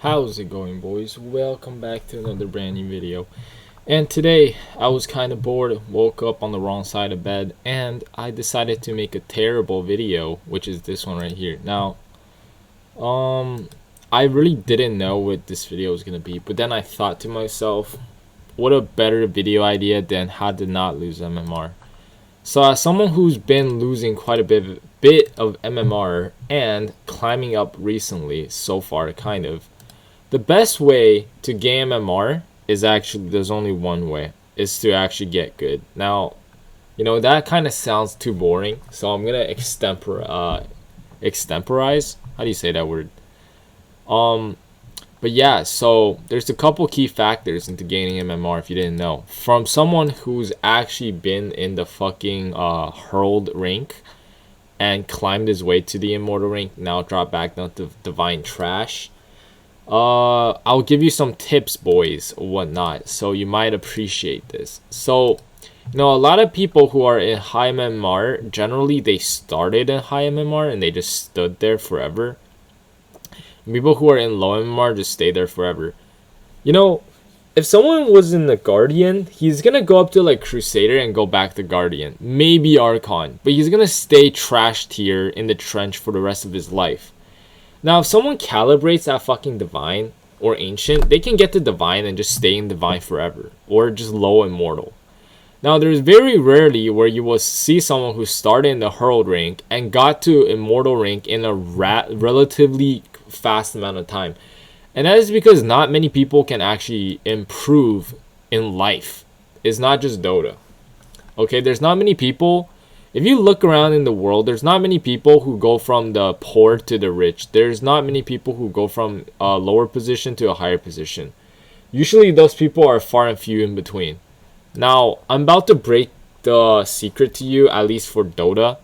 How's it going, boys? Welcome back to another brand new video. And today I was kind of bored, woke up on the wrong side of bed, and I decided to make a terrible video, which is this one right here. Now, I really didn't know what this video was gonna be, but then I thought to myself, what a better video idea than how to not lose MMR. So as someone who's been losing quite a bit of MMR and climbing up recently so far, kind of, the best way to gain MMR is actually, there's only one way, is to actually get good. Now, you know, that kind of sounds too boring, so I'm gonna extemporize. How do you say that word? But yeah, so there's a couple key factors into gaining MMR if you didn't know. From someone who's actually been in the fucking herald rank and climbed his way to the immortal rank, now drop back down to divine trash. I'll give you some tips, boys, or whatnot, so you might appreciate this. So, you know, a lot of people who are in high MMR, generally they started in high MMR and they just stood there forever. People who are in low MMR just stay there forever. You know, if someone was in the Guardian, he's gonna go up to like Crusader and go back to Guardian, maybe Archon, but he's gonna stay trash tier in the trench for the rest of his life. Now, if someone calibrates at fucking Divine or Ancient, they can get to Divine and just stay in Divine forever. Or just low Immortal. Now, there's very rarely where you will see someone who started in the Herald rank and got to Immortal rank in a relatively fast amount of time. And that is because not many people can actually improve in life. It's not just Dota. Okay, there's not many people. If you look around in the world, there's not many people who go from the poor to the rich. There's not many people who go from a lower position to a higher position. Usually those people are far and few in between. Now, I'm about to break the secret to you, at least for Dota,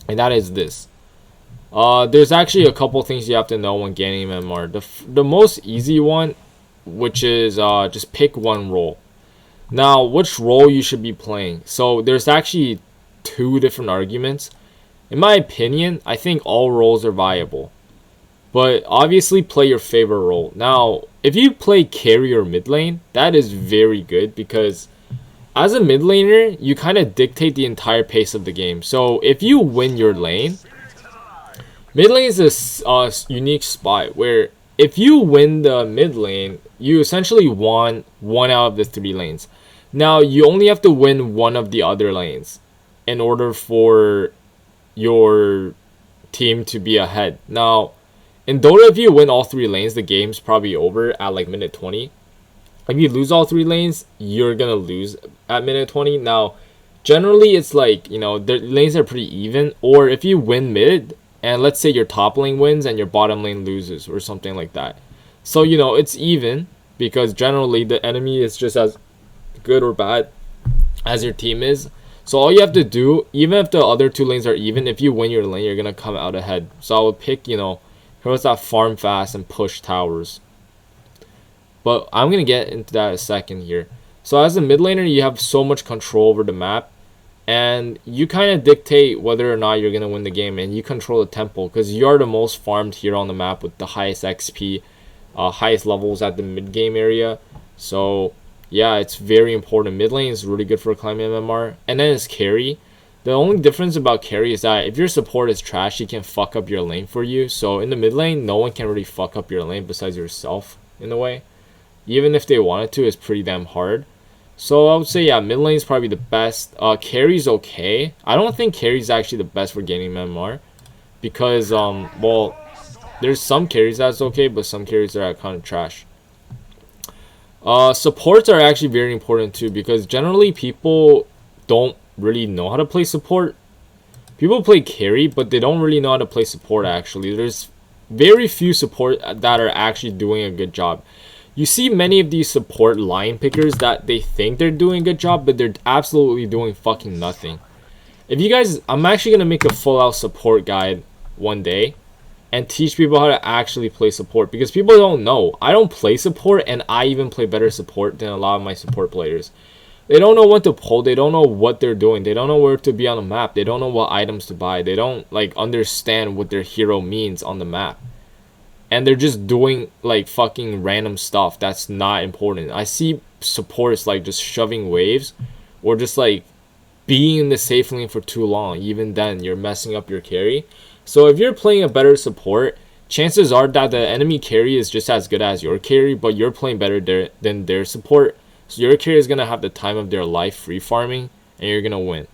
and that is this. There's actually a couple things you have to know when gaining MMR. The most easy one, which is just pick one role. Now, which role you should be playing. So there's actually two different arguments. In my opinion, I think all roles are viable, but obviously play your favorite role. Now, if you play carry or mid lane, that is very good because as a mid laner, you kind of dictate the entire pace of the game. So if you win your lane, mid lane is a unique spot where if you win the mid lane, you essentially won one out of the 3 lanes. Now, you only have to win one of the other lanes in order for your team to be ahead. Now, in Dota, if you win all 3 lanes, the game's probably over at like minute 20. If you lose all 3 lanes, you're gonna lose at minute 20. Now, generally, it's like, you know, the lanes are pretty even. Or if you win mid, and let's say your top lane wins and your bottom lane loses, or something like that. So, you know, it's even, because generally the enemy is just as good or bad as your team is. So all you have to do, even if the other 2 lanes are even, if you win your lane, you're going to come out ahead. So I would pick, you know, heroes that farm fast and push towers. But I'm going to get into that in a second here. So as a mid laner, you have so much control over the map. And you kind of dictate whether or not you're going to win the game. And you control the tempo because you're the most farmed hero on the map with the highest XP, highest levels at the mid game area. So yeah, it's very important. Mid lane is really good for climbing MMR. And then it's carry. The only difference about carry is that if your support is trash, he can fuck up your lane for you. So in the mid lane, no one can really fuck up your lane besides yourself in a way. Even if they wanted to, it's pretty damn hard. So I would say, yeah, mid lane is probably the best. Carry's okay. I don't think carry's actually the best for gaining MMR. Because, well, there's some carries that's okay, but some carries are kind of trash. Supports are actually very important too because generally people don't really know how to play support. People play carry, but they don't really know how to play support actually. There's very few support that are actually doing a good job. You see many of these support line pickers that they think they're doing a good job, but they're absolutely doing fucking nothing. If you guys, I'm actually going to make a full out support guide one day and teach people how to actually play support because people don't know. I don't play support and I even play better support than a lot of my support players. They don't know what to pull. They don't know what they're doing. They don't know where to be on the map. They don't know what items to buy. They don't like understand what their hero means on the map. and they're just doing like fucking random stuff that's not important. I see supports like just shoving waves or just like being in the safe lane for too long. Even then, you're messing up your carry. So if you're playing a better support, chances are that the enemy carry is just as good as your carry, but you're playing better than their support. So your carry is going to have the time of their life free farming, and you're going to win.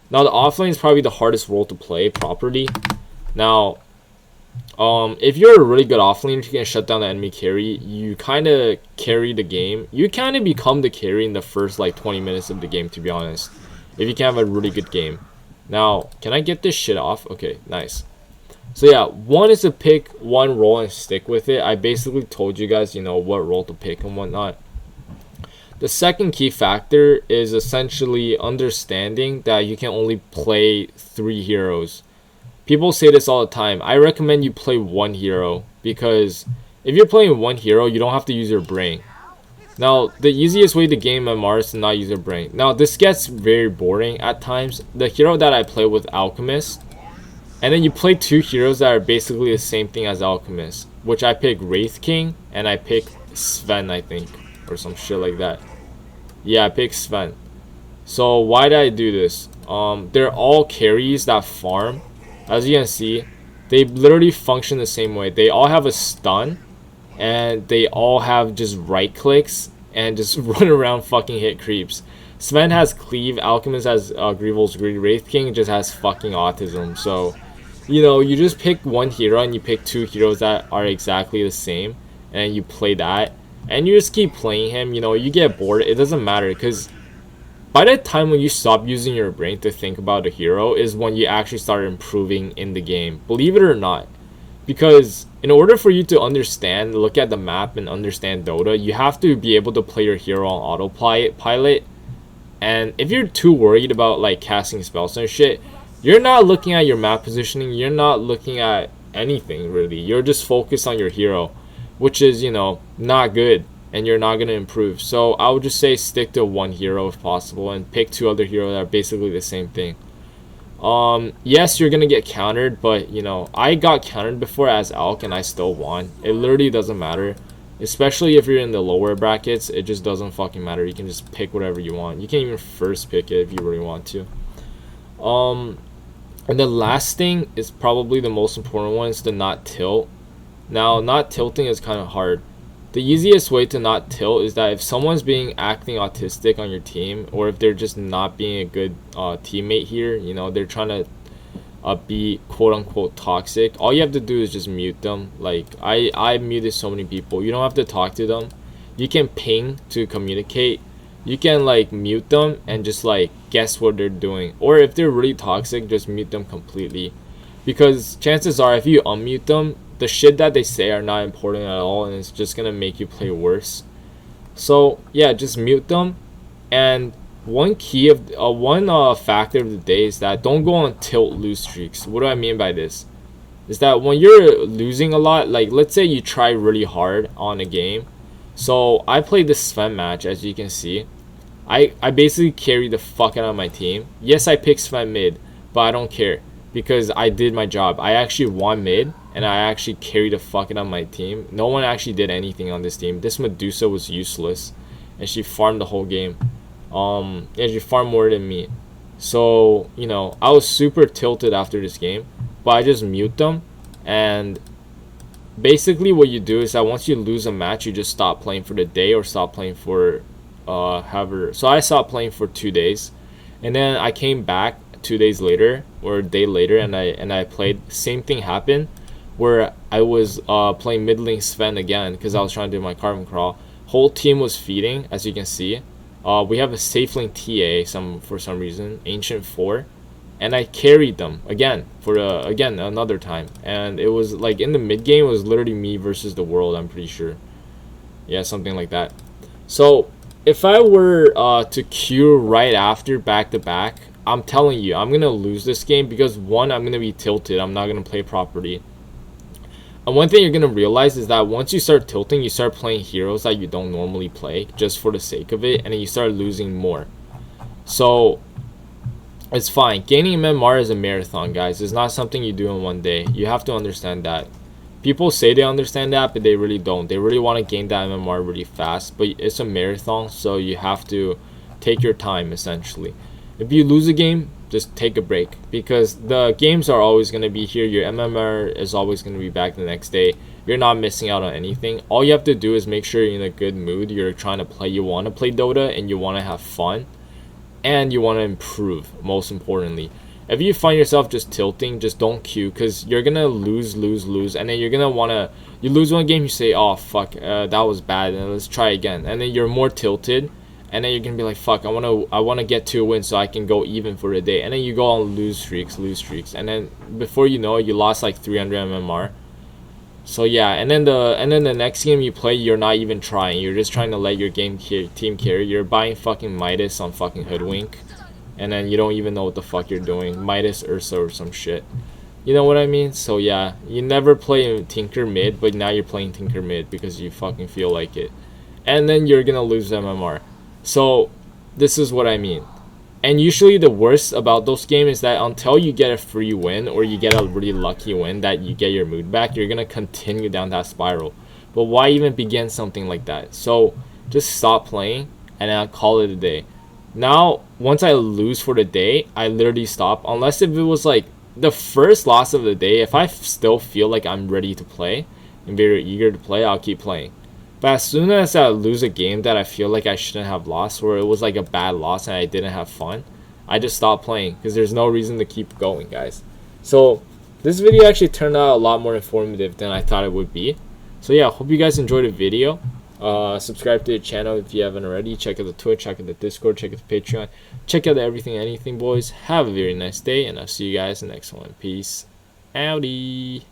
Now, the offlane is probably the hardest role to play properly. Now, if you're a really good offlaner, you can shut down the enemy carry. You kind of carry the game. You kind of become the carry in the first like 20 minutes of the game, to be honest. If you can have a really good game. Now, can I get this shit off? Okay, nice. So yeah, one is to pick one role and stick with it. I basically told you guys, what role to pick and whatnot. The second key factor is essentially understanding that you can only play 3 heroes. People say this all the time. I recommend you play 1 hero, because if you're playing 1 hero, you don't have to use your brain. Now, the easiest way to game MMR is to not use your brain. Now, this gets very boring at times. The hero that I play with Alchemist, and then you play 2 heroes that are basically the same thing as Alchemist, which I pick Wraith King and I pick Sven, I think, or some shit like that. Yeah, I picked Sven. So why did I do this? They're all carries that farm. As you can see, they literally function the same way. They all have a stun, and they all have just right clicks and just run around fucking hit creeps. Sven has cleave, Alchemist has Greevil's Greed, Wraith King just has fucking autism. So, you just pick 1 hero and you pick 2 heroes that are exactly the same, and you play that. And you just keep playing him, you get bored. It doesn't matter, because by the time when you stop using your brain to think about a hero is when you actually start improving in the game. Believe it or not. Because in order for you to understand, look at the map and understand Dota, you have to be able to play your hero on autopilot. And if you're too worried about like casting spells and shit, you're not looking at your map positioning, you're not looking at anything really. You're just focused on your hero, which is, not good, and you're not going to improve. So I would just say stick to 1 hero if possible and pick 2 other heroes that are basically the same thing. Yes, you're going to get countered, but I got countered before as Alk and I still won. It literally doesn't matter, especially if you're in the lower brackets. It just doesn't fucking matter. You can just pick whatever you want. You can even first pick it if you really want to. And the last thing is probably the most important one, is to not tilt. Now, not tilting is kind of hard. The easiest way to not tilt is that if someone's acting autistic on your team, or if they're just not being a good teammate here, they're trying to be quote-unquote toxic, all you have to do is just mute them. Like, I muted so many people. You don't have to talk to them. You can ping to communicate. You can, like, mute them and just, like, guess what they're doing. Or if they're really toxic, just mute them completely. Because chances are, if you unmute them, the shit that they say are not important at all, and it's just gonna make you play worse. So yeah, just mute them. And one factor of the day is that don't go on tilt lose streaks. What do I mean by this? Is that when you're losing a lot, like let's say you try really hard on a game. So I played this Sven match, as you can see. I basically carried the fuck out of my team. Yes, I picked Sven mid, but I don't care, because I did my job. I actually won mid, and I actually carried the fuck out of my team. No one actually did anything on this team. This Medusa was useless, and she farmed the whole game. Yeah, she farmed more than me. So, I was super tilted after this game, but I just mute them. And basically what you do is that once you lose a match, you just stop playing for the day, or stop playing for however. So I stopped playing for 2 days, and then I came back 2 days later or a day later, and I played. Same thing happened, where I was playing mid lane Sven again, because I was trying to do my carbon crawl. Whole team was feeding, as you can see. We have a safe lane TA for some reason, Ancient 4, and I carried them again for another time. And it was like in the mid game, it was literally me versus the world, I'm pretty sure. Yeah, something like that. So if I were to queue right after back to back, I'm telling you, I'm gonna lose this game, because one, I'm gonna be tilted. I'm not gonna play properly. And one thing you're gonna realize is that once you start tilting, you start playing heroes that you don't normally play just for the sake of it, and then you start losing more. So it's fine. Gaining MMR is a marathon, guys. It's not something you do in one day. You have to understand that. People say they understand that, but they really don't. They really want to gain that MMR really fast, but it's a marathon, so you have to take your time essentially. If you lose a game, just take a break, because the games are always going to be here. Your MMR is always going to be back the next day. You're not missing out on anything. All you have to do is make sure you're in a good mood. You're trying to play. You want to play Dota and you want to have fun and you want to improve, most importantly. If you find yourself just tilting, just don't queue, because you're gonna lose, and then you're gonna wanna, you lose one game, you say, oh fuck, that was bad, and let's try again, and then you're more tilted, and then you're gonna be like, fuck, I wanna get to a win so I can go even for the day, and then you go on lose streaks, and then before you know it, you lost like 300 MMR. So yeah, and then the next game you play, you're not even trying. You're just trying to let your team carry. You're buying fucking Midas on fucking Hoodwink, and then you don't even know what the fuck you're doing. Midas Ursa or some shit. You know what I mean? So yeah, you never play Tinker mid, but now you're playing Tinker mid because you fucking feel like it, and then you're gonna lose MMR. So this is what I mean. And usually the worst about those games is that until you get a free win or you get a really lucky win that you get your mood back, you're going to continue down that spiral. But why even begin something like that? So just stop playing and I'll call it a day. Now, once I lose for the day, I literally stop. Unless if it was like the first loss of the day, if I still feel like I'm ready to play and very eager to play, I'll keep playing. But as soon as I lose a game that I feel like I shouldn't have lost, or it was like a bad loss and I didn't have fun, I just stop playing, because there's no reason to keep going, guys. So this video actually turned out a lot more informative than I thought it would be. So yeah, hope you guys enjoyed the video. Subscribe to the channel if you haven't already. Check out the Twitch, check out the Discord, check out the Patreon, check out the Everything Anything boys. Have a very nice day, and I'll see you guys in the next one. Peace. Howdy.